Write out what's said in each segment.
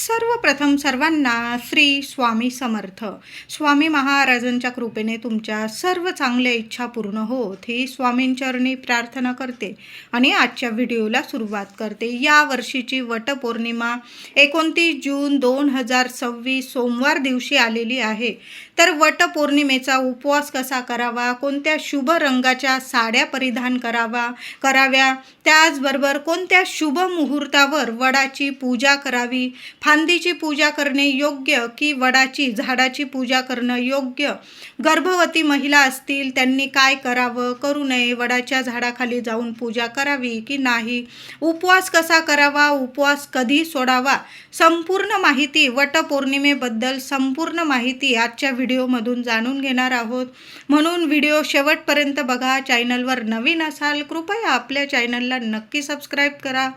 सर्वप्रथम सर्वांना श्री स्वामी समर्थ. स्वामी महाराजांच्या कृपेने तुमच्या सर्व चांगल्या इच्छा पूर्ण होत ही स्वामींचरणी प्रार्थना करते आणि आजच्या व्हिडिओला सुरुवात करते. या वर्षीची वटपौर्णिमा 29 जून 2026 सोमवार दिवशी आलेली आहे. तर वटपौर्णिमेचा उपवास कसा करावा, कोणत्या शुभ रंगाच्या साड्या परिधान कराव्या, त्याचबरोबर कोणत्या शुभ मुहूर्तावर वडाची पूजा करावी, फांदीची पूजा करणे योग्य की वडाची झाडाची पूजा करणं योग्य, गर्भवती महिला असतील त्यांनी काय करावं करू नये, वडाच्या झाडाखाली जाऊन पूजा करावी की नाही, उपवास कसा करावा, उपवास कधी सोडावा, संपूर्ण माहिती वटपौर्णिमेबद्दल संपूर्ण माहिती आजच्या व्हिडिओमधून जाणून घेणार आहोत. म्हणून व्हिडिओ शेवटपर्यंत बघा. चॅनलवर नवीन असाल कृपया आपल्या चॅनलला नक्की सबस्क्राईब करा.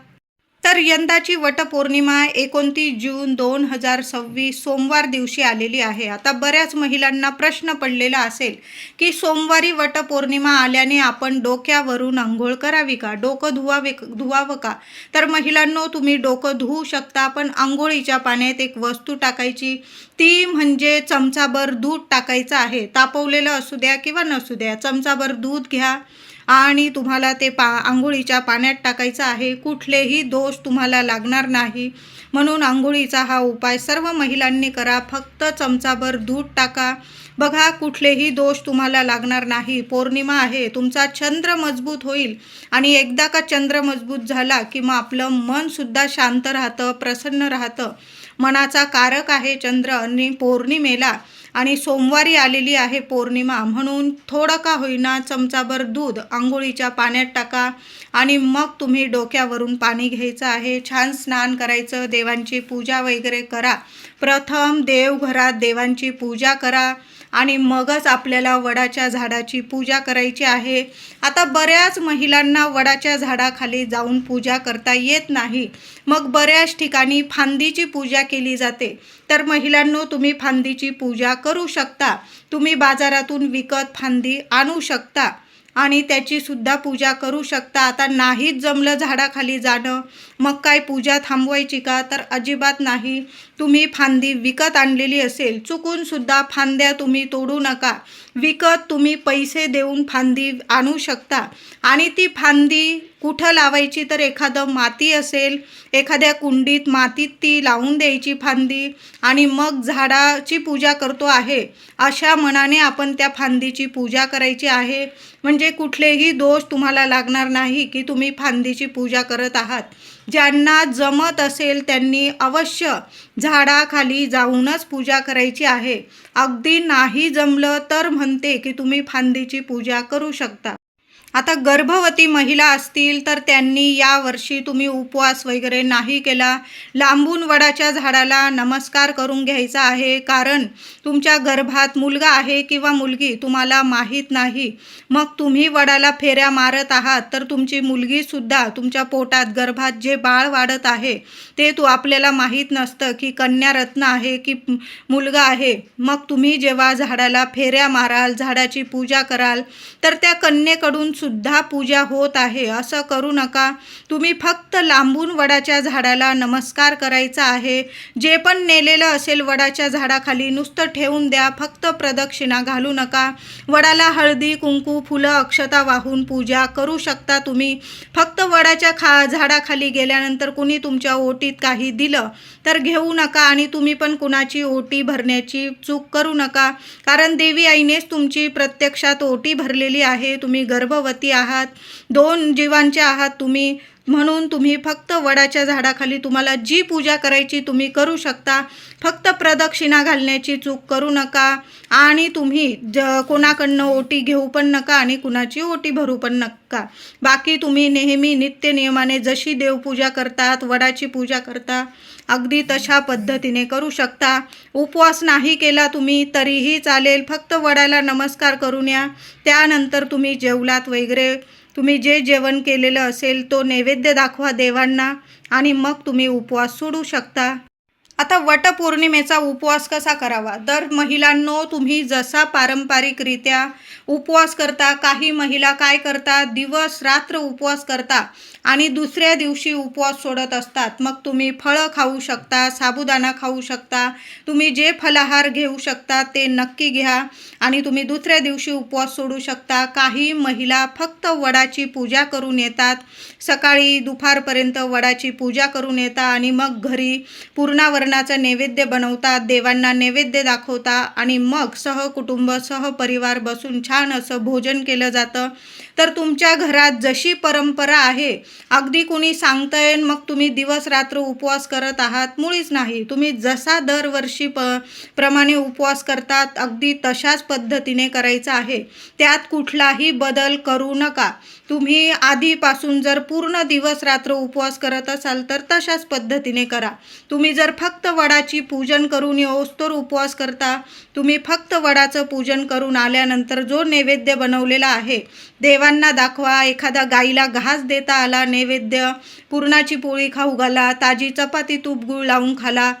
तर यंदाची वटपौर्णिमा 29 जून 2026 सोमवार दिवशी आलेली आहे. आता बऱ्याच महिलांना प्रश्न पडलेला असेल की सोमवारी वटपौर्णिमा आल्याने आपण डोक्यावरून आंघोळ करावी का, डोकं धुवावं का. तर महिलांनो, तुम्ही डोकं धुवू शकता, पण आंघोळीच्या पाण्यात एक वस्तू टाकायची, ती म्हणजे चमचाभर दूध टाकायचं आहे. तापवलेलं असू द्या किंवा नसू द्या, चमचाभर दूध घ्या आणि तुम्हाला ते आंघोळीच्या पाण्यात टाकायचं आहे. कुठलेही दोष तुम्हाला लागणार नाही, म्हणून आंघोळीचा हा उपाय सर्व महिलांनी करा. फक्त चमचाभर दूध टाका. बघा, कुठलेही दोष तुम्हाला लागणार नाही. पौर्णिमा आहे, तुमचा चंद्र मजबूत होईल आणि एकदा का चंद्र मजबूत झाला की मग आपलं मनसुद्धा शांत राहतं, प्रसन्न राहतं. मनाचा कारक आहे चंद्र आणि पौर्णिमेला आणि सोमवारी आलेली आहे पौर्णिमा, म्हणून थोडं का होईना चमचाभर दूध आंघोळीच्या पाण्यात टाका आणि मग तुम्ही डोक्यावरून पाणी घ्यायचं आहे. छान स्नान करायचं, देवांची पूजा वगैरे करा. प्रथम देवघरात देवांची पूजा करा आणि मगच आपल्याला वडाच्या झाडाची पूजा करायची आहे. आता बऱ्याच महिलांना वडाच्या झाडाखाली जाऊन पूजा करता येत नाही. मग बऱ्याच ठिकाणी फांदीची पूजा केली जाते. तर महिलांनो, तुम्ही फांदीची पूजा करू शकता. तुम्ही बाजारातून विकत फांदी आणू शकता आणि त्याची सुद्धा पूजा करू शकता. आता नाहीच जमलं झाडाखाली जाणं, मग काय पूजा थांबवायची का, तर अजिबात नाही. तुम्ही फांदी विकत आणलेली असेल, चुकून सुद्धा फांद्या तुम्ही तोडू नका. विकत तुम्ही पैसे देऊन फांदी आणू शकता आणि ती फांदी कुठं लावायची, तर एखादं माती असेल, एखाद्या कुंडीत मातीत ती लावून द्यायची फांदी आणि मग झाडाची पूजा करतो आहे अशा मनाने आपण त्या फांदीची पूजा करायची आहे. म्हणजे कुठलेही दोष तुम्हाला लागणार नाही की तुम्ही फांदीची पूजा करत आहात. ज्यांना जमत असेल त्यांनी अवश्य झाडाखाली जाऊनच पूजा करायची आहे. अगदी नाही जमलं तर म्हणते की तुम्ही फांदीची पूजा करू शकता. आता गर्भवती महिला असतील तर त्यांनी यावर्षी तुम्ही उपवास वगैरे नाही केला, लांबून वडाच्या झाडाला नमस्कार करून घ्यायचा आहे. कारण तुमच्या गर्भात मुलगा आहे किंवा मुलगी तुम्हाला माहीत नाही. मग तुम्ही वडाला फेऱ्या मारत आहात तर तुमची मुलगीसुद्धा तुमच्या पोटात गर्भात जे बाळ वाढत आहे ते आपल्याला माहीत नसतं की कन्या रत्न आहे की मुलगा आहे. मग तुम्ही जेव्हा झाडाला फेऱ्या माराल, झाडाची पूजा कराल, तर त्या कन्येकडून सुद्धा पूजा होत आहे. असं करू नका. तुम्ही फक्त लांबून वडाच्या झाडाला नमस्कार करायचा आहे. जे पण नेलेलं असेल वडाच्या झाडाखाली नुसतं ठेवून द्या, फक्त प्रदक्षिणा घालू नका. वडाला हळदी कुंकू फुलं अक्षता वाहून पूजा करू शकता तुम्ही. फक्त वडाच्या झाडाखाली गेल्यानंतर कुणी तुमच्या ओटीत काही दिलं तर घेऊ नका आणि तुम्ही पण कुणाची ओटी भरण्याची चूक करू नका. कारण देवी आईनेच तुमची प्रत्यक्षात ओटी भरलेली आहे. तुम्ही गर्भवती आहात, 2 जीवांचे आहात तुम्ही, म्हणून तुम्ही फक्त वडाच्या झाडाखाली तुम्हाला जी पूजा करायची तुम्ही करू शकता. फक्त प्रदक्षिणा घालण्याची चूक करू नका आणि तुम्ही कोणाकडनं ओटी घेऊ पण नका आणि कुणाची ओटी भरू पण नका. बाकी तुम्ही नेहमी नित्यनियमाने जशी देवपूजा करतात, वडाची पूजा करता, अगदी तशा पद्धतीने करू शकता. उपवास नाही केला तुम्ही तरीही चालेल. फक्त वडाला नमस्कार करून या. त्यानंतर तुम्ही जेवलात वगैरे, तुम्ही जे जेवण केलेलं असेल तो नैवेद्य दाखवा देवांना आणि मग तुम्ही उपवास सोडू शकता. आता वटपौर्णिमेचा उपवास कसा करावा? तर महिलांनो, तुम्ही जसा पारंपरिकरित्या उपवास करता, काही महिला काय करतात, दिवस रात्र उपवास करता आणि दुसऱ्या दिवशी उपवास सोडत असतात. मग तुम्ही फळं खाऊ शकता, साबुदाणा खाऊ शकता, तुम्ही जे फलाहार घेऊ शकता ते नक्की घ्या आणि तुम्ही दुसऱ्या दिवशी उपवास सोडू शकता. काही महिला फक्त वडाची पूजा करून येतात, सकाळी दुपारपर्यंत वडाची पूजा करून येतात आणि मग घरी पूर्णावरणाचा नैवेद्य बनवतात, देवांना नैवेद्य दाखवता आणि मग सहकुटुंब सहपरिवार बसून छान असं भोजन केलं जातं. तर तुमच्या घरात जशी परंपरा आहे, अगदी कोणी सांगतंय मग तुम्ही दिवस रात्र उपवास करत आहात, मुळीच नाही. तुम्ही जसा दरवर्षी प्रमाणे उपवास करतात अगदी तशाच पद्धतीने करायचं आहे. त्यात कुठलाही बदल करू नका. तुम्ही आधीपासून जर पूर्ण दिवस रात्र उपवास करत असाल तर तशाच पद्धतीने करा. तुम्ही जर फक्त वडाची पूजन करून येऊस्तोवर उपवास करता, तुम्ही फक्त वडाचं पूजन करून आल्यानंतर जो नैवेद्य बनवलेला आहे देवांना दाखवा. एखादा गाईला घास देता आला नैवेद्य, पुरणाची पोळी खाऊ घाला, ताजी चपाती तूप गूळ लावून खाला.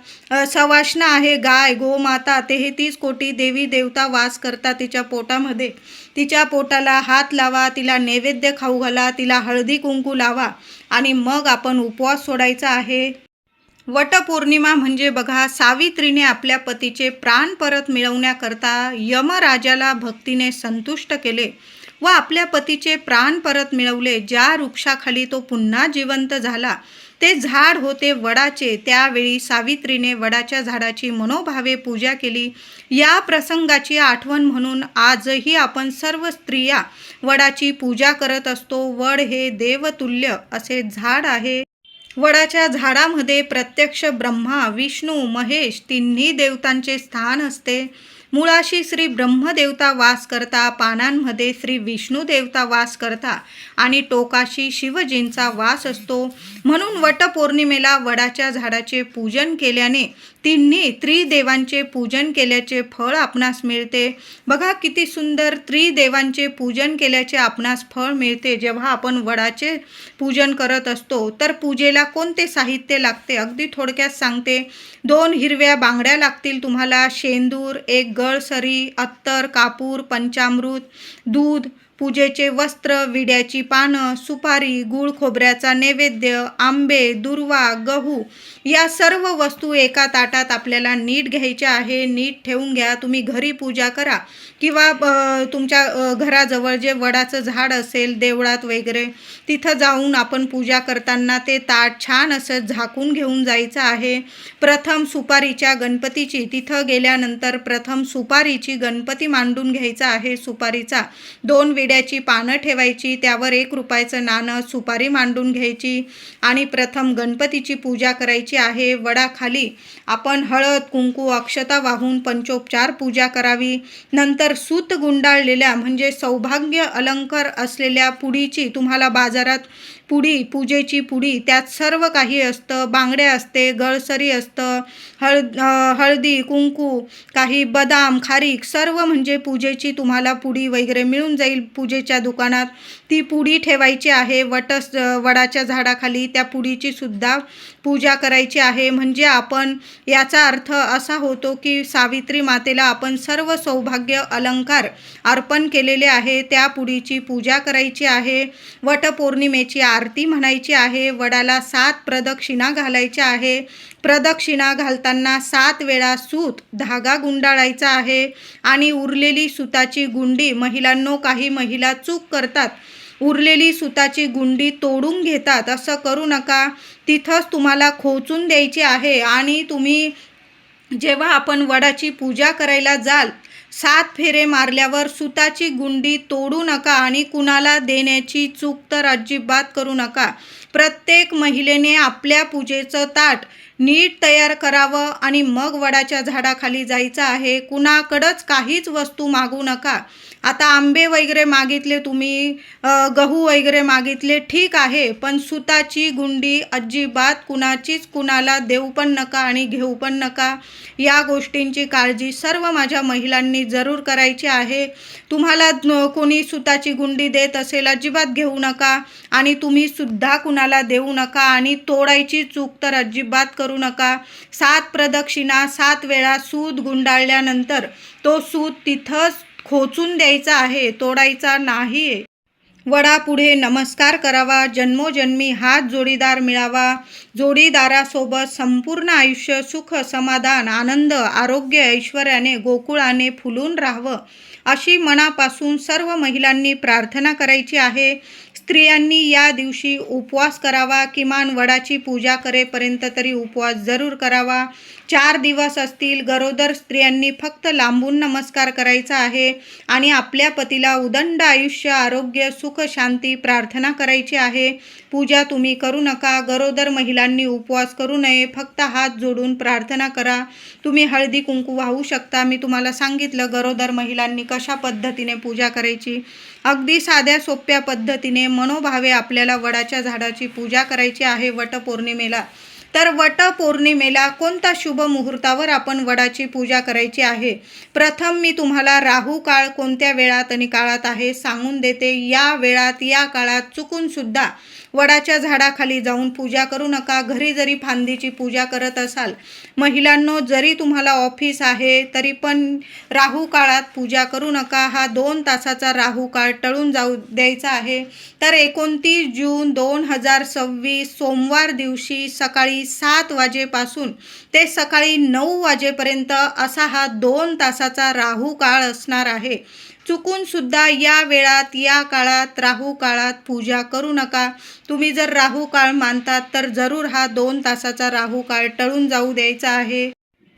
सवाष्ण आहे गाय गोमाता, 33 कोटी देवी देवता वास करता तिच्या पोटामध्ये. तिच्या पोटाला हात लावा, तिला नैवेद्य खाऊ घाला, तिला हळदी कुंकू लावा आणि मग आपण उपवास सोडायचा आहे. वटपौर्णिमा म्हणजे बघा, सावित्रीने आपल्या पतीचे प्राण परत मिळवण्याकरता यमराजाला भक्तीने संतुष्ट केले व आपल्या पतीचे प्राण परत मिळवले. ज्या वृक्षाखाली तो पुन्हा जिवंत झाला ते झाड होते वडाचे. त्यावेळी सावित्रीने वडाच्या झाडाची मनोभावे पूजा केली. या प्रसंगाची आठवण म्हणून आजही आपण सर्व स्त्रिया वडाची पूजा करत असतो. वड हे देवतुल्य असे झाड आहे. वडाच्या झाडामध्ये प्रत्यक्ष ब्रह्मा विष्णू महेश तिन्ही देवतांचे स्थान असते. मुळाशी श्री ब्रह्मदेवता वास करता, पानांमध्ये श्री विष्णू देवता वास करता आणि टोकाशी शिवजींचा वास असतो. म्हणून वटपौर्णिमेला वडाच्या झाडाचे पूजन केल्याने तिन्ही त्रिदेवांचे पूजन केल्याचे फळ आपणास मिळते. बघा किती सुंदर, त्रिदेवांचे पूजन केल्याचे आपणास फळ मिळते जेव्हा आपण वडाचे पूजन करत असतो. तर पूजेला कोणते साहित्य लागते अगदी थोडक्यात सांगते. 2 हिरव्या बांगड्या लागतील तुम्हाला, शेंदूर, 1 गळसरी, अत्तर, कापूर, पंचामृत, दूध, पूजेचे वस्त्र, विड्याची पानं, सुपारी, गूळ खोबऱ्याचा नैवेद्य, आंबे, दुर्वा, गहू या सर्व वस्तू एका ताटात आपल्याला नीट घ्यायच्या आहे. नीट ठेवून घ्या. तुम्ही घरी पूजा करा किंवा तुमच्या घराजवळ जे वडाचं झाड असेल देवळात वगैरे तिथं जाऊन आपण पूजा करताना ते ताट छान असं झाकून घेऊन जायचं आहे. प्रथम सुपारीच्या गणपतीची, तिथं गेल्यानंतर प्रथम सुपारीची गणपती मांडून घ्यायचा आहे. सुपारीचा 2 विड्याची पानं ठेवायची, त्यावर 1 रुपयाचं नाणं, सुपारी मांडून घ्यायची आणि प्रथम गणपतीची पूजा करायची आहे. वडाखाली आपण हळद कुंकू अक्षता वाहून पंचोपचार पूजा करावी. नंतर सूत गुंडाळलेल्या म्हणजे सौभाग्य अलंकार असलेल्या पुडीची, तुम्हाला बाजारात पुडी, पूजेची पुडी, त्यात सर्व काही असतं. बांगड्या असते, गळसरी असतं, हळदी कुंकू, काही बदाम खारीक, सर्व म्हणजे पूजेची तुम्हाला पुडी वगैरे मिळून जाईल पूजेच्या दुकानात. ती पुडी ठेवायची आहे वडाच्या झाडाखाली. त्या पुडीची सुद्धा पूजा करायची आहे. म्हणजे आपण याचा अर्थ असा होतो की सावित्री मातेला आपण सर्व सौभाग्य अलंकार अर्पण केलेले आहे. त्या पुडीची पूजा करायची आहे. वटपौर्णिमेची आरती म्हणायची आहे. वडाला 7 प्रदक्षिणा घालायच्या आहे. प्रदक्षिणा घालताना 7 वेळा सूत धागा गुंडाळायचा आहे आणि उरलेली सुताची गुंडी, महिलांनो काही महिला चूक करतात, उरलेली सुताची गुंडी तोडून घेतात. असं करू नका. तिथंच तुम्हाला खोचून द्यायची आहे आणि तुम्ही जेव्हा आपण वडाची पूजा करायला जाल 7 फेरे मारल्यावर सुताची गुंडी तोडू नका आणि कुणाला देण्याची चूक तर अजिबात करू नका. प्रत्येक महिलेने आपल्या पूजेचं ताट नीट तयार करावं आणि मग वडाच्या झाडाखाली जायचं आहे. कुणाकडंच काहीच वस्तू मागू नका. आता आंबे वगैरे मागितले तुम्ही, गहू वगैरे मागितले, ठीक आहे, पण सुताची गुंडी अजिबात कुणाला देऊ पण नका आणि घेऊ पण नका. या गोष्टींची काळजी सर्व माझ्या महिलांनी जरूर करायची आहे. तुम्हाला कोणी सुताची गुंडी देत असेल अजिबात घेऊ नका आणि तुम्ही सुद्धा कुणाला देऊ नका आणि तोडायची चूक तर अजिबात करू करू नका. 7 प्रदक्षिणा 7 वेळा सूत गुंडाळल्यानंतर तो सूत तिथंच खोचून द्यायचा आहे, तोडायचा नाही. वडापुढे नमस्कार करावा. जन्मोजन्मी हाच जोडीदार मिळावा. जोडीदारासोबत संपूर्ण आयुष्य सुख, समाधान, आनंद, आरोग्य, ऐश्वर्याने, गोकुळाने फुलून राहावं अशी मनापासून सर्व महिलांनी प्रार्थना करायची आहे. स्त्रियांनी या दिवशी उपवास करावा. किमान वडाची पूजा करेपर्यंत तरी उपवास जरूर करावा. 4 दिवस असतील. गरोदर स्त्रियांनी फक्त लांबून नमस्कार करायचा आहे आणि आपल्या पतीला उदंड आयुष्य, आरोग्य, सुख, शांती प्रार्थना करायची आहे. पूजा तुम्ही करू नका. गरोदर महिलांनी उपवास करू नये. फक्त हात जोडून प्रार्थना करा. तुम्ही हळदी कुंकू वाहू शकता. मी तुम्हाला सांगितलं गरोदर महिलांनी कशा पद्धतीने पूजा करायची. अगदी साध्या सोप्या पद्धतीने मनोभावे आपल्याला वडाच्या झाडाची पूजा करायची आहे वटपौर्णिमेला. तर वटपौर्णिमेला कोणत्या शुभ मुहूर्तावर आपण वडाची पूजा करायची आहे? प्रथम मी तुम्हाला राहू काळ कोणत्या वेळात आणि काळात आहे सांगून देते. या वेळात, या काळात चुकून सुद्धा वडाच्या झाडाखाली जाऊन पूजा करू नका. घरी जरी फांदीची पूजा करत असाल, महिलांनो, जरी तुम्हाला ऑफिस आहे तरी पण राहू काळात पूजा करू नका. हा 2 तासाचा राहू काळ टळून जाऊ द्यायचा आहे. तर 29 जून 2026 सोमवार दिवशी सकाळी 7 वाजेपासून ते सकाळी 9 वाजेपर्यंत असा हा 2 तासाचा राहू काळ असणार आहे. चुकून सुद्धा या वेळात, या काळात, राहू काळात पूजा करू नका. तुम्ही जर राहू काळ मानतात तर जरूर हा 2 तासाचा राहू काळ टळून जाऊ द्यायचा आहे.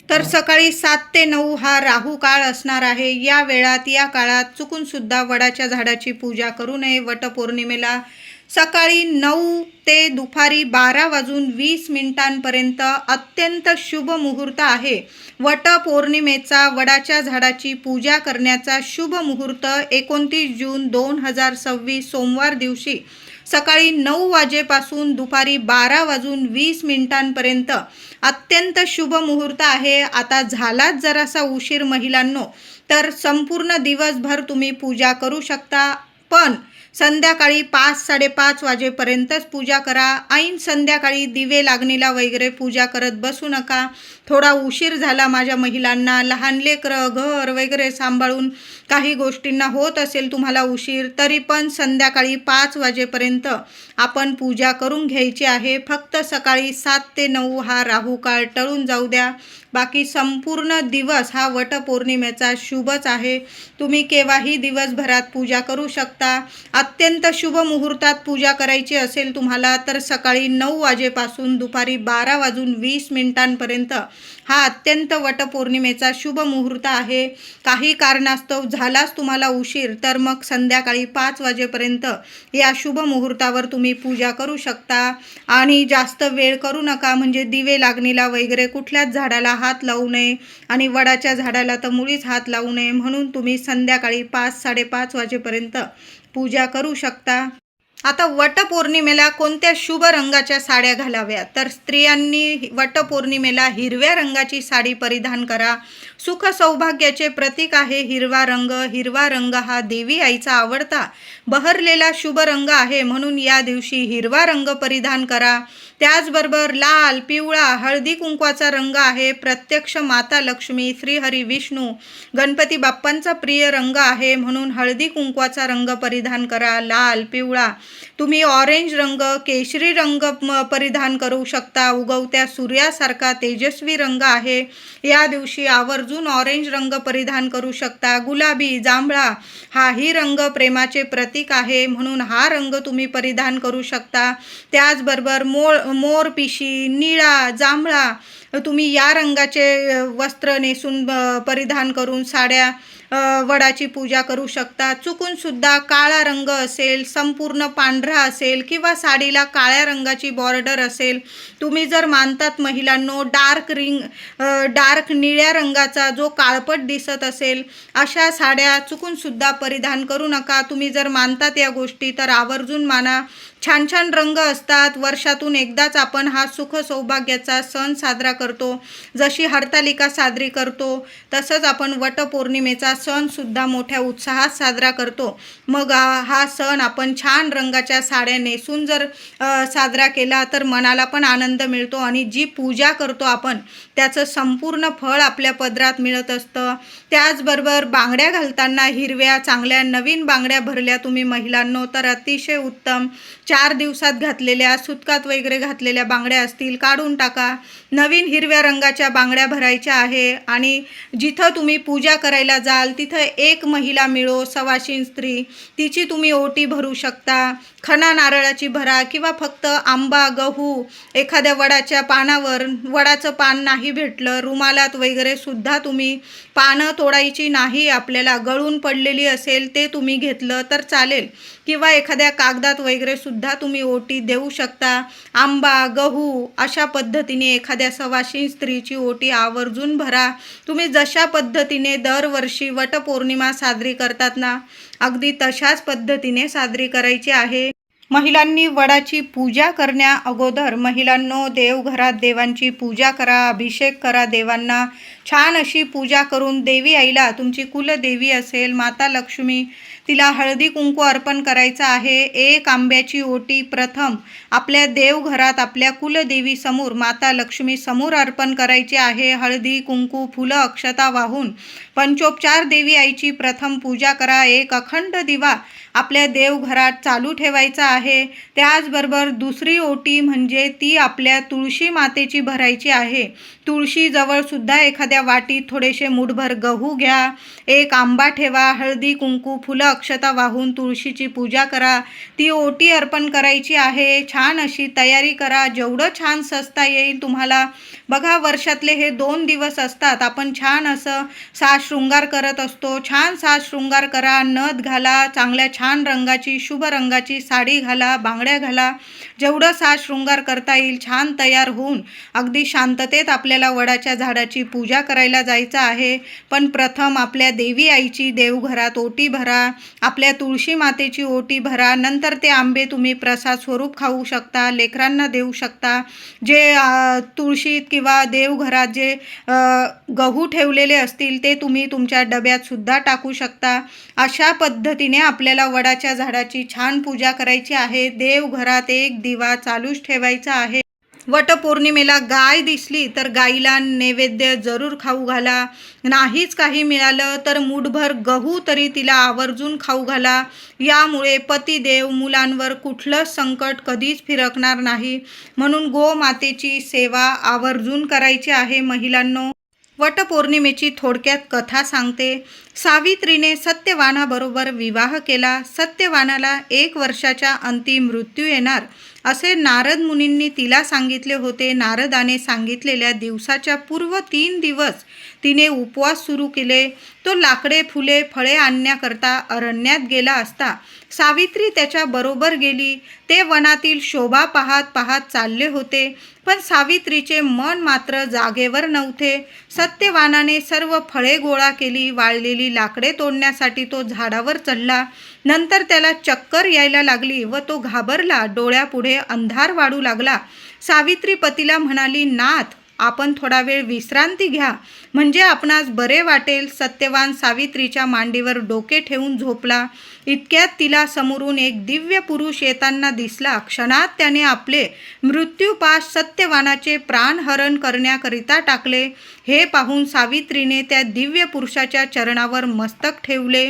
तर सकाळी 7 ते 9 हा राहू काळ असणार आहे. या वेळात, या काळात चुकून सुद्धा वडाच्या झाडाची पूजा करू नये. वटपौर्णिमेला सकाळी 9 ते दुपारी 12:20 अत्यंत शुभ मुहूर्त आहे. वटपौर्णिमेचा वडाच्या झाडाची पूजा करण्याचा शुभ मुहूर्त 29 जून 2026 सोमवार दिवशी सकाळी 9 वाजेपासून दुपारी 12:20 अत्यंत शुभ मुहूर्त आहे. आता झालाच जरासा उशीर महिलांनो, तर संपूर्ण दिवसभर तुम्ही पूजा करू शकता, पण संध्याकाळी 5-5:30 वाजेपर्यंतच पूजा करा. ऐन संध्याकाळी दिवे लागणीला वगैरे पूजा करत बसू नका. थोडा उशीर झाला माझ्या महिलांना, लहान लेकरं, घर वगैरे सांभाळून काही गोष्टींना होत असेल तुम्हाला उशीर, तरी पण संध्याकाळी 5 वाजेपर्यंत आपण पूजा करून घ्यायची आहे. फक्त सकाळी 7 ते 9 हा राहू काळ टळून जाऊ द्या. बाकी संपूर्ण दिवस हा वटपौर्णिमेचा शुभच आहे. तुम्ही केव्हाही दिवसभरात पूजा करू शकता. अत्यंत शुभ मुहूर्तात पूजा करायची असेल तुम्हाला तर सकाळी 9 वाजेपासून दुपारी 12:20 हा अत्यंत वटपौर्णिमेचा शुभ मुहूर्त आहे. काही कारणास्तव झालाच तुम्हाला उशीर तर मग संध्याकाळी 5 वाजेपर्यंत या शुभ मुहूर्तावर तुम्ही पूजा करू शकता. आणि जास्त वेळ करू नका, म्हणजे दिवे लागणीला वगैरे कुठल्याच झाडाला हात लावू नये आणि वडाच्या झाडाला तर मुळीच हात लावू नये. म्हणून तुम्ही संध्याकाळी 5-5:30 वाजेपर्यंत पूजा करू शकता. आता वटपौर्णिमेला कोणत्या शुभ रंगाच्या साड्या घालाव्या? तर स्त्रियांनी वटपौर्णिमेला हिरव्या रंगाची साडी परिधान करा. सुख सौभाग्याचे प्रतीक आहे हिरवा रंग. हिरवा रंग हा देवी आईचा आवडता बहरलेला शुभ रंग आहे, म्हणून या दिवशी हिरवा रंग परिधान करा. त्याचबरोबर लाल, पिवळा, हळदी कुंकवाचा रंग आहे. प्रत्यक्ष माता लक्ष्मी, श्रीहरी विष्णू, गणपती बाप्पांचा प्रिय रंग आहे, म्हणून हळदी कुंकवाचा रंग परिधान करा. लाल, पिवळा, तुम्ही ऑरेंज रंग, केशरी रंग परिधान करू शकता. उगवत्या सूर्यासारखा तेजस्वी रंग आहे. या दिवशी आवर्जून ऑरेंज रंग परिधान करू शकता. गुलाबी, जांभळा हाही रंग प्रेमाचे प्रतीक आहे, म्हणून हा रंग तुम्ही परिधान करू शकता. त्याचबरोबर मोरपिशी, निळा, जांभळा तुम्ही या रंगाचे वस्त्र नेसून परिधान करून साड्या वडाची पूजा करू शकता. चुकून सुद्धा काळा रंग असेल, संपूर्ण पांढरा असेल किंवा साडीला काळ्या रंगाची बॉर्डर असेल, तुम्ही जर मानतात महिलांनो डार्क निळ्या रंगाचा जो काळपट दिसत असेल अशा साड्या चुकून सुद्धा परिधान करू नका. तुम्ही जर मानतात या गोष्टी तर आवर्जून माना. छान छान रंग असतात. वर्षातून एकदाच आपण हा सुख सौभाग्याचा सण साजरा करतो. जशी हरतालिका साजरी करतो तसंच आपण वटपौर्णिमेचा सणसुद्धा मोठ्या उत्साहात साजरा करतो. मग हा सण आपण छान रंगाच्या साड्या नेसून जर साजरा केला तर मनाला पण आनंद मिळतो आणि जी पूजा करतो आपण त्याचं संपूर्ण फळ आपल्या पदरात मिळत असतं. त्याचबरोबर बांगड्या घालताना हिरव्या चांगल्या नवीन बांगड्या भरल्या तुम्ही महिलांनो तर अतिशय उत्तम. 4 दिवसात घातलेल्या सुतकात वगैरे घातलेल्या बांगड्या असतील काढून टाका. नवीन हिरव्या रंगाच्या बांगड्या भरायच्या आहे आणि जिथं तुम्ही पूजा करायला जाल तिथं एक महिला मिळो, सवाशीण स्त्री, तिची तुम्ही ओटी भरू शकता. खणा नारळाची भरा किंवा फक्त आंबा, गहू, एखाद्या वडाच्या पानावर, वडाचं पान नाही भेटलं रुमालात वगैरे सुद्धा तुम्ही पानं तोडायची नाही, आपल्याला गळून पडलेली असेल ते तुम्ही घेतलं तर चालेल किंवा एखाद्या कागदात वगैरे सुद्धा तुम्ही ओटी देऊ शकता. आंबा, गहू अशा पद्धतीने एखाद्या सवाशीण स्त्रीची ओटी आवर्जून भरा. तुम्ही जशा पद्धतीने दरवर्षी वटपौर्णिमा साजरी करतात ना, अगदी तशाच पद्धतीने साजरी करायची आहे. महिलांनी वडाची पूजा करण्या अगोदर महिलांनो देवघरात देवांची पूजा करा, अभिषेक करा देवांना. छान अशी पूजा करून देवी आईला, तुमची कुलदेवी असेल माता लक्ष्मी, तिला हळदी कुंकू अर्पण करायचं आहे. एक आंब्याची ओटी प्रथम आपल्या देवघरात आपल्या कुलदेवी समोर माता लक्ष्मी समोर अर्पण करायची आहे. हळदी कुंकू फुलं अक्षता वाहून पंचोपचार देवी आईची प्रथम पूजा करा. एक अखंड दिवा आपल्या देवघरात चालू ठेवायचा आहे. त्याचबरोबर दुसरी ओटी म्हणजे ती आपल्या तुळशी मातेची भरायची आहे. तुळशीजवळ सुद्धा एखाद्या वाटीत थोडेसे मूठभर गहू घ्या, एक आंबा ठेवा, हळदी कुंकू फुलं अक्षता वाहून तुळशीची पूजा करा. ती ओटी अर्पण करायची आहे. छान अशी तयारी करा, जेवढं छान सजता येईल तुम्हाला. बघा वर्षातले हे 2 दिवस असतात, आपण छान असं साज शृंगार करत असतो. छान साज शृंगार करा, नथ घाला, चांगल्या छान रंगाची शुभ रंगाची साडी घाला, बांगड्या घाला. जेवढं साज शृंगार करता येईल छान तयार होऊन अगदी शांततेत आपल्याला वडाच्या झाडाची पूजा करायला जायचं आहे. पण प्रथम आपल्या देवी आईची देवघरात ओटी भरा, आपल्या तुळशी मातेची ओटी भरा. नंतर ते आंबे तुम्ही प्रसाद स्वरूप खाऊ शकता, लेकरांना देऊ शकता. जे तुळशीत किंवा देवघरात जे गहू ठेवलेले असतील ते तुम्ही तुमच्या डब्यात सुद्धा टाकू शकता. अशा पद्धतीने आपल्याला वडाच्या झाडाची छान पूजा करायची आहे. देवघरात एक दिवा चालूच ठेवायचा आहे. वटपौर्णिमेला गाय दिसली तर गाईला नैवेद्य जरूर खाऊ घाला. नाहीच काही मिळालं तर मूठभर गहू तरी तिला आवर्जून खाऊ घाला. यामुळे पतिदेव मुलांवर कुठलंच संकट कधीच फिरकणार नाही. म्हणून गोमातेची सेवा आवर्जून करायची आहे महिलांनो. वटपौर्णिमेची थोडक्यात कथा सांगते. सावित्रीने सत्यवानाबरोबर विवाह केला. सत्यवानाला 1 वर्षाच्या अंती मृत्यू येणार असे नारद मुनींनी तिला सांगितले होते. नारदाने सांगितलेल्या दिवसाच्या पूर्व 3 दिवस तिने उपवास सुरू केले. तो लाकडे फुले फळे आणण्याकरता अरण्यात गेला असता सावित्री त्याच्या बरोबर गेली. ते वनातील शोभा पाहत पाहत चालले होते, पण सावित्रीचे मन मात्र जागेवर नव्हते. सत्यवानाने सर्व फळे गोळा केली. वाळलेली लाकडे तोडण्यासाठी तो झाडावर चढला. नंतर त्याला चक्कर यायला लागली व तो घाबरला. डोळ्यापुढे अंधार वाढू लागला. सावित्री पतीला म्हणाली, नाथ, आपण थोडा वेळ विश्रांती घ्या, म्हणजे आपणास बरे वाटेल. सत्यवान सावित्रीच्या मांडीवर डोके ठेवून झोपला. इतक्यात तिला समोरून एक दिव्य पुरुष येताना दिसला. क्षणात त्याने आपले मृत्यूपाश सत्यवानाचे प्राणहरण करण्याकरिता टाकले. हे पाहून सावित्रीने त्या दिव्य पुरुषाच्या चरणावर मस्तक ठेवले.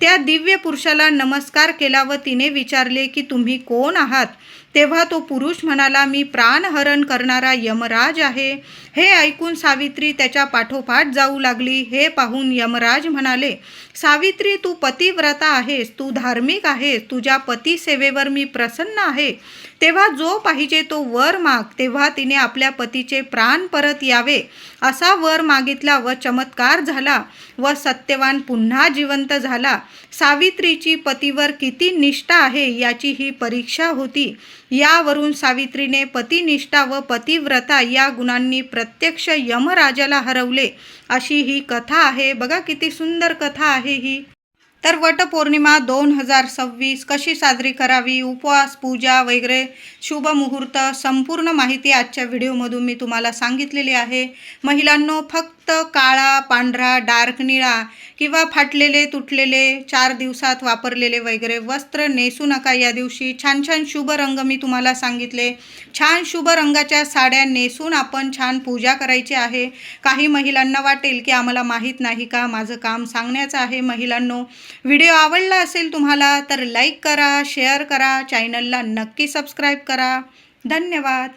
त्या दिव्य पुरुषाला नमस्कार केला व तिने विचारले की तुम्ही कोण आहात? तेव्हा तो पुरुष म्हणाला, मी प्राणहरण करणारा यमराज आहे. हे ऐकून सावित्री त्याच्या पाठोपाठ जाऊ लागली. हे पाहून यमराज म्हणाले, सावित्री, तू पतिव्रता आहेस, तू धार्मिक आहेस, तुझ्या पतिसेवेवर मी प्रसन्न आहे. तेव्हा जो पाहिजे तो वर माग. तेव्हा तिने आपल्या पतीचे प्राण परत यावे असा वर मागितला व चमत्कार झाला व सत्यवान पुन्हा जिवंत झाला. सावित्रीची पतीवर किती निष्ठा आहे याची ही परीक्षा होती. यावरून सावित्रीने पतिनिष्ठा व पतिव्रता या गुणांनी प्रत्यक्ष यमराजाला हरवले अशी ही कथा आहे. बघा किती सुंदर कथा आहे ही. तर वटपौर्णिमा 2026 कशी साजरी करावी, उपवास, पूजा वगैरे शुभ मुहूर्त संपूर्ण माहिती आजच्या व्हिडिओमधून मी तुम्हाला सांगितलेली आहे. महिलांनो, फक्त काळा, पांढरा, डार्क निळा किंवा फाटलेले, तुटलेले, 4 दिवसात वापरलेले वगैरे वस्त्र नेसू नका. या दिवशी छान छान शुभ रंग मी तुम्हाला सांगितले. छान शुभ रंगाच्या साड्या नेसून आपण छान पूजा करायची आहे. काही महिलांना वाटेल की आम्हाला माहीत नाही का, माझं काम सांगण्याचं आहे. महिलांनो, व्हिडिओ आवडला असेल तुम्हाला तर लाईक करा, शेअर करा, चॅनलला नक्की सबस्क्राईब करा. धन्यवाद.